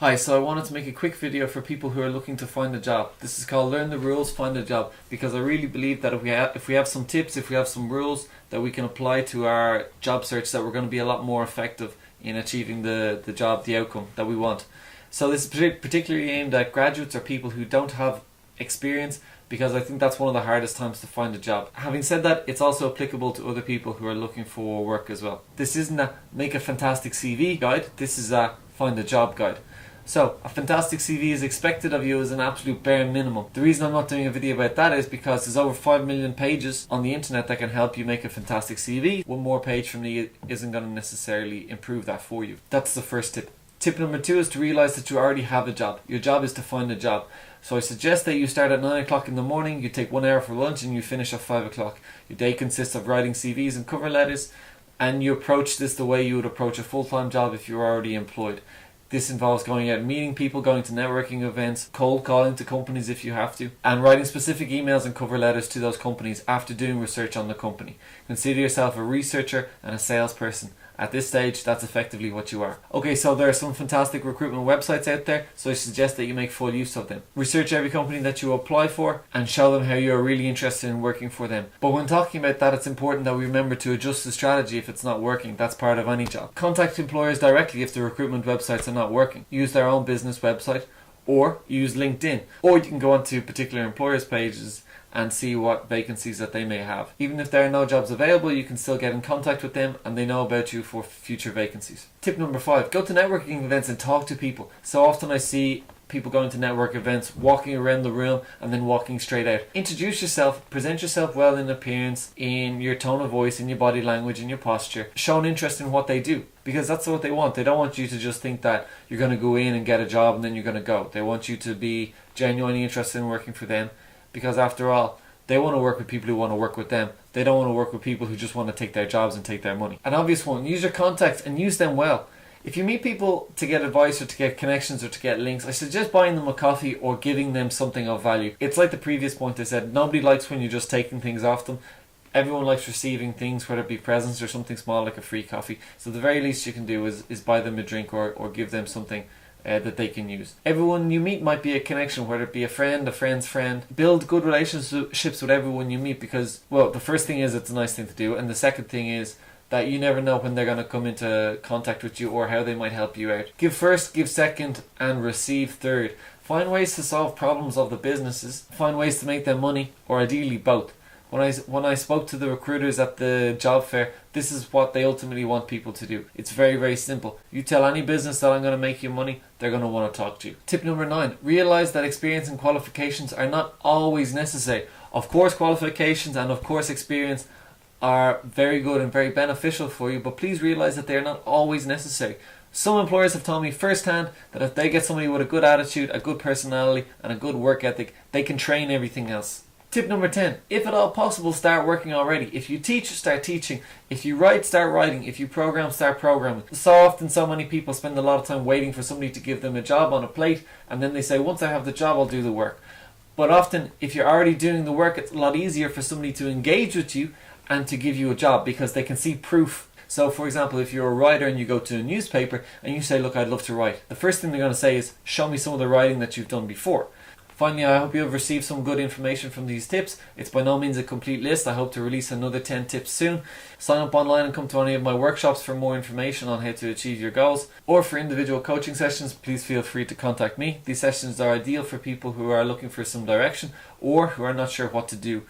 Hi, so I wanted to make a quick video for people who are looking to find a job. This is called Learn the Rules, Find a Job, because I really believe that if we have some tips, if we have some rules that we can apply to our job search, that we're going to be a lot more effective in achieving the job, the outcome that we want. So this is particularly aimed at graduates or people who don't have experience, because I think that's one of the hardest times to find a job. Having said that, it's also applicable to other people who are looking for work as well. This isn't a make a fantastic CV guide, this is a find a job guide. So, a fantastic CV is expected of you as an absolute bare minimum. The reason I'm not doing a video about that is because there's over 5 million pages on the internet that can help you make a fantastic CV. One more page from me isn't going to necessarily improve that for you. That's the first tip. Tip number 2 is to realize that you already have a job. Your job is to find a job. So I suggest that you start at 9 o'clock in the morning, you take 1 hour for lunch, and you finish at 5 o'clock. Your day consists of writing CVs and cover letters, and you approach this the way you would approach a full-time job if you were already employed. This involves going out and meeting people, going to networking events, cold calling to companies if you have to, and writing specific emails and cover letters to those companies after doing research on the company. Consider yourself a researcher and a salesperson. At this stage, that's effectively what you are. Okay, so there are some fantastic recruitment websites out there, so I suggest that you make full use of them. Research every company that you apply for and show them how you're really interested in working for them. But when talking about that, it's important that we remember to adjust the strategy if it's not working. That's part of any job. Contact employers directly if the recruitment websites are not working. Use their own business website, or use LinkedIn. Or you can go onto particular employers' pages and see what vacancies that they may have. Even if there are no jobs available, you can still get in contact with them and they know about you for future vacancies. Tip number 5, go to networking events and talk to people. So often I see people going to network events, walking around the room and then walking straight out. Introduce yourself, present yourself well in appearance, in your tone of voice, in your body language, in your posture. Show an interest in what they do, because that's what they want. They don't want you to just think that you're going to go in and get a job and then you're going to go. They want you to be genuinely interested in working for them, because after all, they want to work with people who want to work with them. They don't want to work with people who just want to take their jobs and take their money. An obvious one, use your contacts and use them well. If you meet people to get advice or to get connections or to get links, I suggest buying them a coffee or giving them something of value. It's like the previous point I said, nobody likes when you're just taking things off them. Everyone likes receiving things, whether it be presents or something small like a free coffee. So the very least you can do is buy them a drink or give them something that they can use. Everyone you meet might be a connection, whether it be a friend, a friend's friend. Build good relationships with everyone you meet, because, well, the first thing is it's a nice thing to do, and the second thing is that you never know when they're going to come into contact with you or how they might help you out. Give first, give second, and receive third. Find ways to solve problems of the businesses. Find ways to make them money, or ideally both. When I spoke to the recruiters at the job fair, this is what they ultimately want people to do. It's very, very simple. You tell any business that I'm going to make you money, they're going to want to talk to you. Tip number 9, realize that experience and qualifications are not always necessary. Of course, qualifications and of course experience are very good and very beneficial for you, but please realize that they are not always necessary. Some employers have told me firsthand that if they get somebody with a good attitude, a good personality, and a good work ethic, they can train everything else. Tip number 10, if at all possible, start working already. If you teach, start teaching. If you write, start writing. If you program, start programming. So often, so many people spend a lot of time waiting for somebody to give them a job on a plate, and then they say, once I have the job, I'll do the work. But often, if you're already doing the work, it's a lot easier for somebody to engage with you and to give you a job, because they can see proof. So for example, if you're a writer and you go to a newspaper and you say, look, I'd love to write, the first thing they're going to say is, show me some of the writing that you've done before. Finally, I hope you have received some good information from these tips. It's by no means a complete list. I hope to release another 10 tips soon. Sign up online and come to any of my workshops for more information on how to achieve your goals. Or for individual coaching sessions, please feel free to contact me. These sessions are ideal for people who are looking for some direction or who are not sure what to do